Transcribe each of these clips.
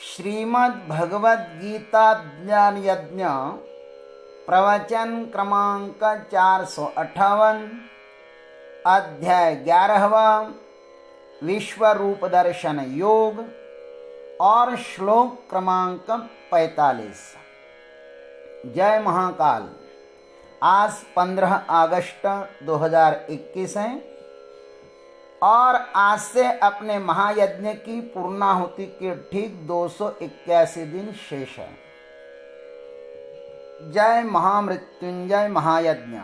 श्रीमद् भगवद गीता ज्ञान यज्ञ प्रवचन क्रमांक 458 अध्याय 11वां विश्व रूप दर्शन योग और श्लोक क्रमांक 45। जय महाकाल। आज 15 अगस्त 2021 है और आज से अपने महायज्ञ की पूर्णाहुति के ठीक 281 दिन शेष है। जय महामृत्युंजय महायज्ञ।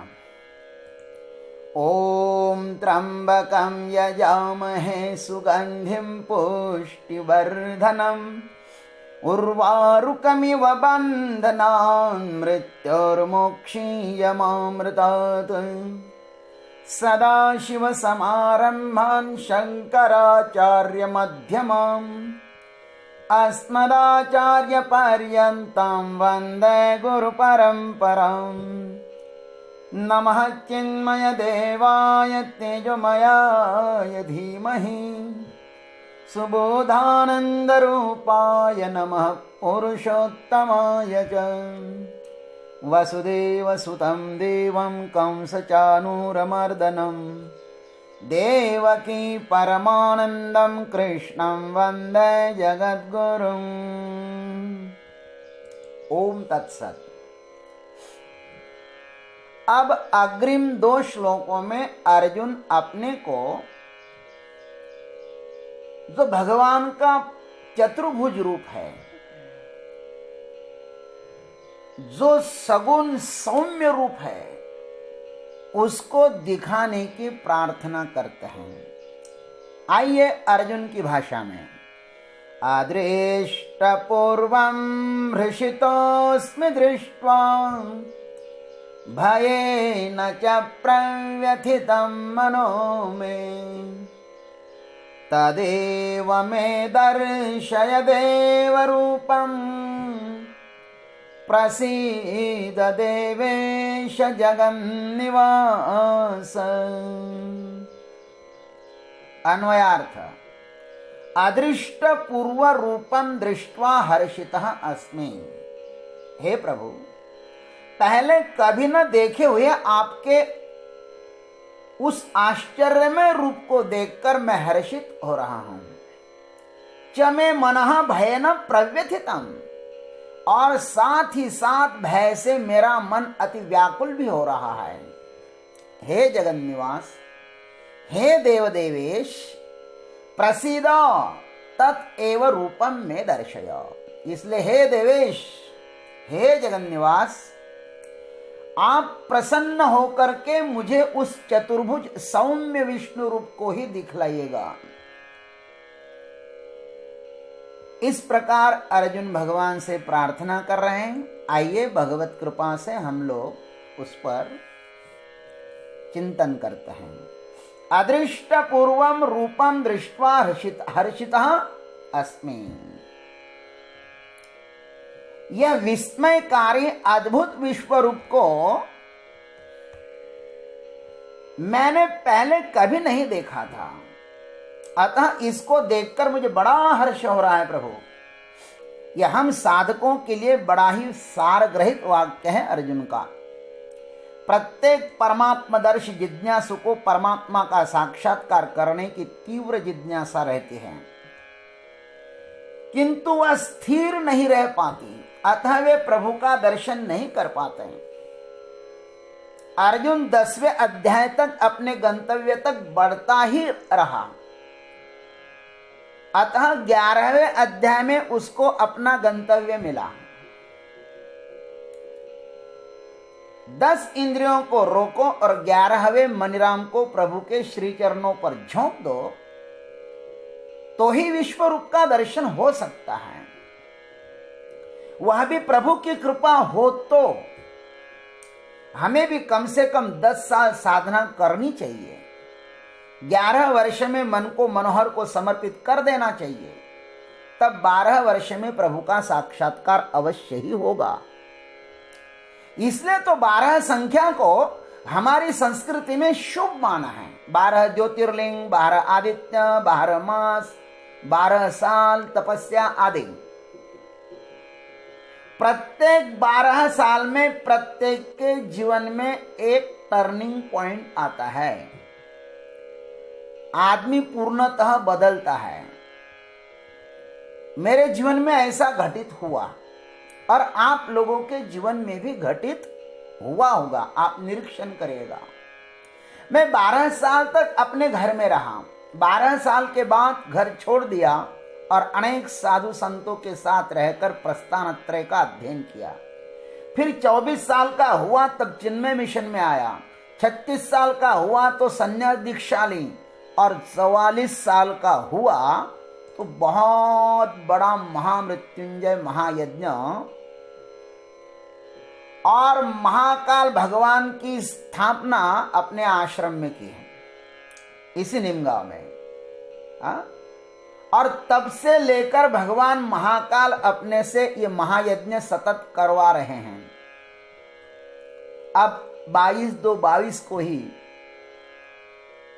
ओम त्र्यंबकं यजामहे सुगंधिं पुष्टिवर्धनम् उर्वारुकमिव बन्धनान् मृत्योर्मोक्षीयमामृतात् सदाशिवसमारम्भान् शङ्कराचार्यमध्यमाम् अस्मदाचार्यपर्यन्तं वन्दे गुरुपरम्पराम्। नमः चिन्मयदेवाय तेजोमयाय धीमहि सुबोधानन्दरूपाय नमः पुरुषोत्तमाय च। वसुदेवसुतं देवं कंसचानूरमर्दनं देवकी परमानन्दं कृष्णं वन्दे जगद्गुरुम्। ओम तत्सत। अब अग्रिम 2 श्लोकों में अर्जुन अपने को जो भगवान का चतुर्भुज रूप है, जो सगुण सौम्य रूप है, उसको दिखाने की प्रार्थना करते हैं। आइए अर्जुन की भाषा में। अदृष्ट पूर्वं हृषितोऽस्मि दृष्ट्वा भयेन च प्रव्यथितं मनो मे तदेव मे दर्शय देवरूपम् प्रसीद देवेश जगन्निवास। अन्वयार्थ। अदृष्ट पूर्व रूपं दृष्ट्वा हर्षितः अस्मि। हे प्रभु, पहले कभी न देखे हुए आपके उस आश्चर्यमय रूप को देखकर मैं हर्षित हो रहा हूं। च मे मनः भयेन प्रव्यथितम्, और साथ ही साथ भय से मेरा मन अति व्याकुल भी हो रहा है। हे जगन्निवास, हे देवदेवेश, प्रसीद तत्एव रूपम में दर्शय। इसलिए हे देवेश, हे जगन्निवास, आप प्रसन्न होकर के मुझे उस चतुर्भुज सौम्य विष्णु रूप को ही दिखलाइएगा। इस प्रकार अर्जुन भगवान से प्रार्थना कर रहे हैं। आइए भगवत कृपा से हम लोग उस पर चिंतन करते हैं। अदृष्ट पूर्वम रूपम दृष्ट्वा हर्षितः अस्मि। यह विस्मयकारी अद्भुत विश्व रूप को मैंने पहले कभी नहीं देखा था, अतः इसको देखकर मुझे बड़ा हर्ष हो रहा है। प्रभु, यह हम साधकों के लिए बड़ा ही सारग्रहित वाक्य है अर्जुन का। प्रत्येक परमात्मदर्शी जिज्ञासु को परमात्मा का साक्षात्कार करने की तीव्र जिज्ञासा रहती है, किंतु वह स्थिर नहीं रह पाती, अतः वे प्रभु का दर्शन नहीं कर पाते हैं। अर्जुन 10वें अध्याय तक अपने गंतव्य तक बढ़ता ही रहा, अतः 11वें अध्याय में उसको अपना गंतव्य मिला। 10 इंद्रियों को रोको और 11वें मनिराम को प्रभु के श्री चरणों पर झोंक दो, तो ही विश्व रूप का दर्शन हो सकता है। वह भी प्रभु की कृपा हो तो हमें भी कम से कम 10 साल साधना करनी चाहिए। 11 वर्ष में मन को मनोहर को समर्पित कर देना चाहिए, तब 12 वर्ष में प्रभु का साक्षात्कार अवश्य ही होगा। इसलिए तो 12 संख्या को हमारी संस्कृति में शुभ माना है। 12 ज्योतिर्लिंग, 12 आदित्य, 12 मास, 12 साल तपस्या आदि। प्रत्येक 12 साल में प्रत्येक के जीवन में एक टर्निंग पॉइंट आता है। आदमी पूर्णतः बदलता है। मेरे जीवन में ऐसा घटित हुआ और आप लोगों के जीवन में भी घटित हुआ होगा। आप निरीक्षण करिएगा। मैं 12 साल तक अपने घर में रहा। 12 साल के बाद घर छोड़ दिया और अनेक साधु संतों के साथ रहकर प्रस्थानत्रय का अध्ययन किया। फिर 24 साल का हुआ तब चिन्मय मिशन में आया। 36 साल का हुआ तो संन्यास दीक्षा ली और 44 साल का हुआ तो बहुत बड़ा महामृत्युंजय महायज्ञ और महाकाल भगवान की स्थापना अपने आश्रम में की है, इसी निमगांव में। और तब से लेकर भगवान महाकाल अपने से ये महायज्ञ सतत करवा रहे हैं। अब 22/2/22 को ही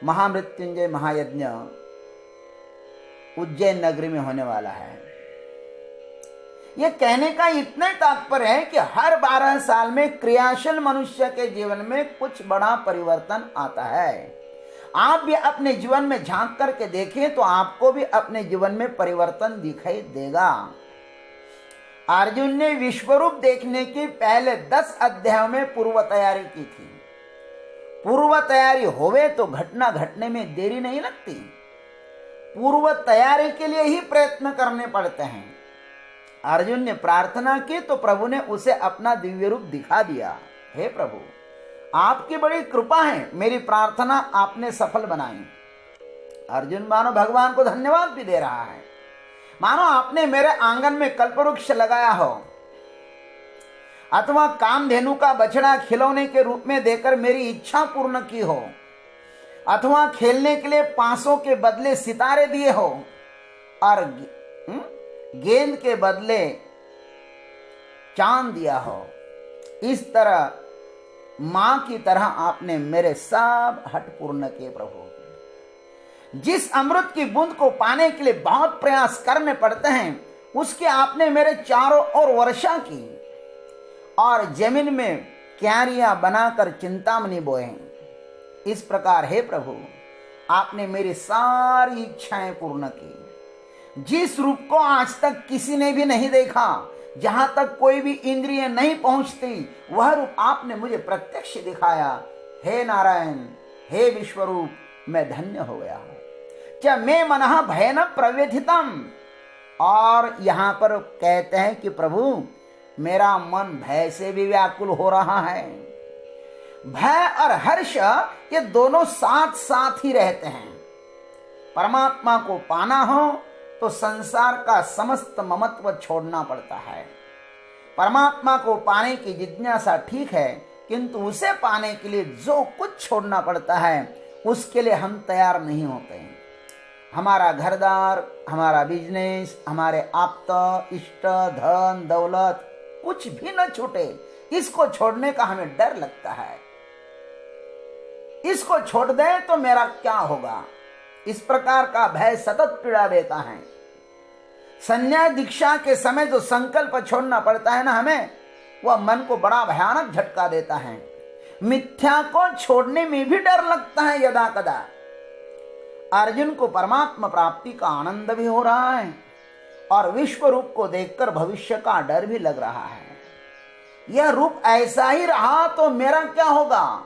महामृत्युंजय महायज्ञ उज्जैन नगरी में होने वाला है। यह कहने का इतना तात्पर्य है कि हर 12 साल में क्रियाशील मनुष्य के जीवन में कुछ बड़ा परिवर्तन आता है। आप भी अपने जीवन में झांक करके देखें तो आपको भी अपने जीवन में परिवर्तन दिखाई देगा। अर्जुन ने विश्वरूप देखने की पहले 10 अध्यायों में पूर्व तैयारी की थी। पूर्व तैयारी होवे तो घटना घटने में देरी नहीं लगती। पूर्व तैयारी के लिए ही प्रयत्न करने पड़ते हैं। अर्जुन ने प्रार्थना की तो प्रभु ने उसे अपना दिव्य रूप दिखा दिया। हे प्रभु, आपकी बड़ी कृपा है, मेरी प्रार्थना आपने सफल बनाई। अर्जुन मानो भगवान को धन्यवाद भी दे रहा है। मानो आपने मेरे आंगन में कल्पवृक्ष लगाया हो अथवा कामधेनु का बछड़ा खिलौने के रूप में देकर मेरी इच्छा पूर्ण की हो, अथवा खेलने के लिए पांसों के बदले सितारे दिए हो और गेंद के बदले चांद दिया हो। इस तरह मां की तरह आपने मेरे सब हट पूर्ण किए प्रभु। जिस अमृत की बूंद को पाने के लिए बहुत प्रयास करने पड़ते हैं, उसके आपने मेरे चारों ओर वर्षा की और जमीन में क्यारियां बनाकर चिंतामणि बोए। इस प्रकार हे प्रभु, आपने मेरी सारी इच्छाएं पूर्ण की। जिस रूप को आज तक किसी ने भी नहीं देखा, जहां तक कोई भी इंद्रिय नहीं पहुंचती, वह रूप आपने मुझे प्रत्यक्ष दिखाया। हे नारायण, हे विश्वरूप, मैं धन्य हो गया। क्या मैं मनः भयन प्रव्यथितम। और यहां पर कहते हैं कि प्रभु, मेरा मन भय से भी व्याकुल हो रहा है। भय और हर्ष ये दोनों साथ साथ ही रहते हैं। परमात्मा को पाना हो तो संसार का समस्त ममत्व छोड़ना पड़ता है। परमात्मा को पाने की जिज्ञासा ठीक है, किंतु उसे पाने के लिए जो कुछ छोड़ना पड़ता है उसके लिए हम तैयार नहीं होते। हमारा घरदार, हमारा बिजनेस, हमारे आप्त, इष्ट, धन, दौलत कुछ भी न छूटे, इसको छोड़ने का हमें डर लगता है। इसको छोड़ दे तो मेरा क्या होगा, इस प्रकार का भय सतत पीड़ा देता है। संन्यास दीक्षा के समय जो संकल्प छोड़ना पड़ता है ना हमें, वह मन को बड़ा भयानक झटका देता है। मिथ्या को छोड़ने में भी डर लगता है यदा कदा। अर्जुन को परमात्मा प्राप्ति का आनंद भी हो रहा है और विश्व रूप को देखकर भविष्य का डर भी लग रहा है। यह रूप ऐसा ही रहा तो मेरा क्या होगा।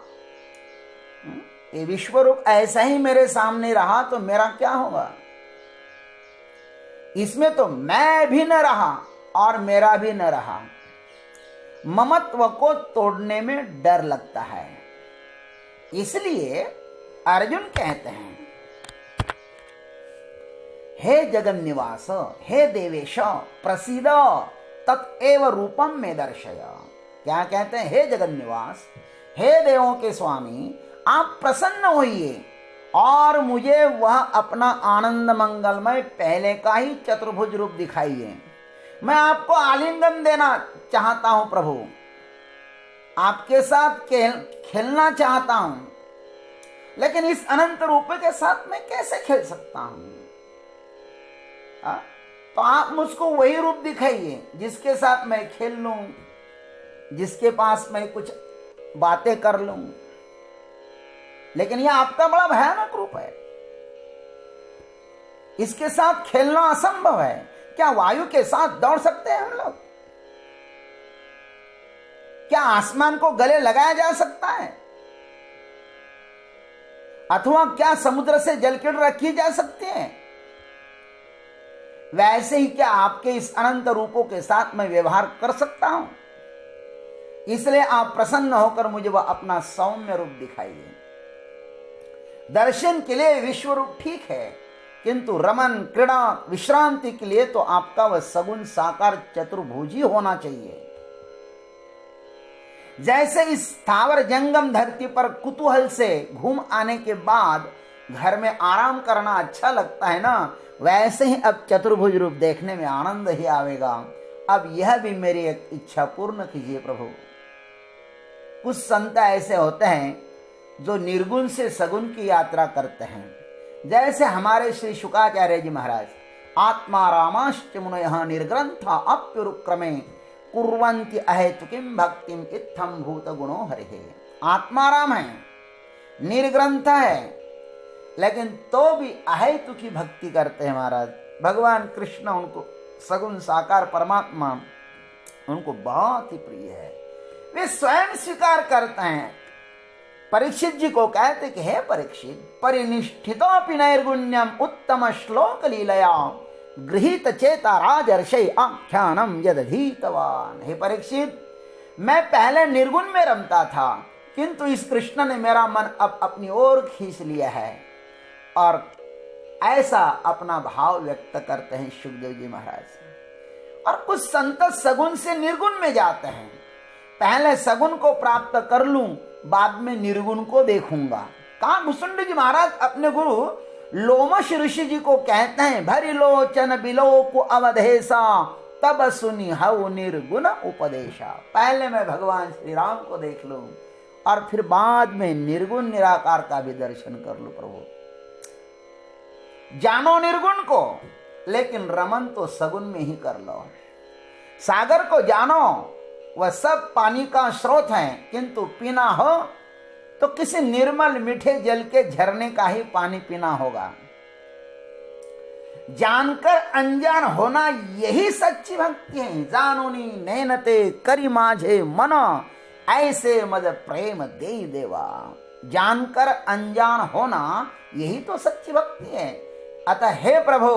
ये विश्व रूप ऐसा ही मेरे सामने रहा तो मेरा क्या होगा। इसमें तो मैं भी न रहा और मेरा भी न रहा। ममत्व को तोड़ने में डर लगता है। इसलिए अर्जुन कहते हैं, हे जगन्निवास, हे देवेश, प्रसीद तत्एव रूपम में दर्शय। क्या कहते हैं, हे जगन्निवास, हे देवों के स्वामी, आप प्रसन्न होइए और मुझे वह अपना आनंद मंगलमय पहले का ही चतुर्भुज रूप दिखाइए। मैं आपको आलिंगन देना चाहता हूं प्रभु, आपके साथ खेलना चाहता हूं, लेकिन इस अनंत रूप के साथ मैं कैसे खेल सकता हूं। तो आप मुझको वही रूप दिखाइए जिसके साथ मैं खेल लूं, जिसके पास मैं कुछ बातें कर लूं। लेकिन यह आपका बड़ा भयानक रूप है, इसके साथ खेलना असंभव है। क्या वायु के साथ दौड़ सकते हैं हम लोग? क्या आसमान को गले लगाया जा सकता है? अथवा क्या समुद्र से जलकिड़ रखी जा सकती है? वैसे ही क्या आपके इस अनंत रूपों के साथ मैं व्यवहार कर सकता हूं? इसलिए आप प्रसन्न होकर मुझे वह अपना सौम्य रूप दिखाइए। दर्शन के लिए विश्व रूप ठीक है, किंतु रमन क्रीड़ा विश्रांति के लिए तो आपका वह सगुण साकार चतुर्भुजी होना चाहिए। जैसे इस स्थावर जंगम धरती पर कुतूहल से घूम आने के बाद घर में आराम करना अच्छा लगता है ना, वैसे ही अब चतुर्भुज रूप देखने में आनंद ही आवेगा। अब यह भी मेरी एक इच्छा पूर्ण कीजिए प्रभु। कुछ संत ऐसे होते हैं जो निर्गुण से सगुण की यात्रा करते हैं, जैसे हमारे श्री शुकाचार्य जी महाराज। आत्मा रामाश्च मुनयः निर्ग्रंथा अप्युरुक्रमे कुर्वन्ति अहेतुकीं भक्तिम इत्थं भूत गुणो हरिः। आत्मा राम है, निर्ग्रंथ है, लेकिन तो भी अहेतुकी भक्ति करते हैं महाराज। भगवान कृष्ण उनको सगुण साकार परमात्मा उनको बहुत ही प्रिय है, वे स्वयं स्वीकार करते हैं। परीक्षित जी को कहते कि हे परीक्षित, परिनिष्ठितोऽपि नैर्गुण्यम उत्तम श्लोक लीलया गृहीत चेता राजर्षि आख्यानम यदधीतवान। हे परीक्षित, मैं पहले निर्गुण में रमता था, किंतु इस कृष्ण ने मेरा मन अब अपनी ओर खींच लिया है। और ऐसा अपना भाव व्यक्त करते हैं सुखदेव जी महाराज। और कुछ संत सगुण से निर्गुण में जाते हैं, पहले सगुण को प्राप्त कर लूं, बाद में निर्गुण को देखूंगा। कहा भुसुंड जी महाराज अपने गुरु लोमश ऋषि जी को कहते हैं, भरी लोचन बिलोक अवधेशा तब सुनी हऊ निर्गुण उपदेशा। पहले मैं भगवान श्री राम को देख लूं और फिर बाद में निर्गुण निराकार का भी दर्शन कर लूं। प्रभु जानो निर्गुण को, लेकिन रमन तो सगुण में ही कर लो। सागर को जानो, वह सब पानी का स्रोत है, किंतु पीना हो तो किसी निर्मल मीठे जल के झरने का ही पानी पीना होगा। जानकर अनजान होना यही सच्ची भक्ति है। जानोनी नैनते करी माझे मन ऐसे मद प्रेम दे देवा। जानकर अनजान होना यही तो सच्ची भक्ति है। अतः हे प्रभु,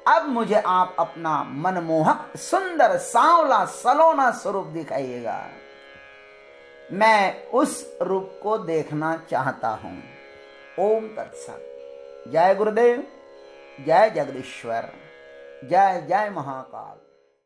अब मुझे आप अपना मनमोहक सुंदर सांवला सलोना स्वरूप दिखाइएगा। मैं उस रूप को देखना चाहता हूं। ओम तत्सत। जय गुरुदेव, जय जगदीश्वर, जय जय महाकाल।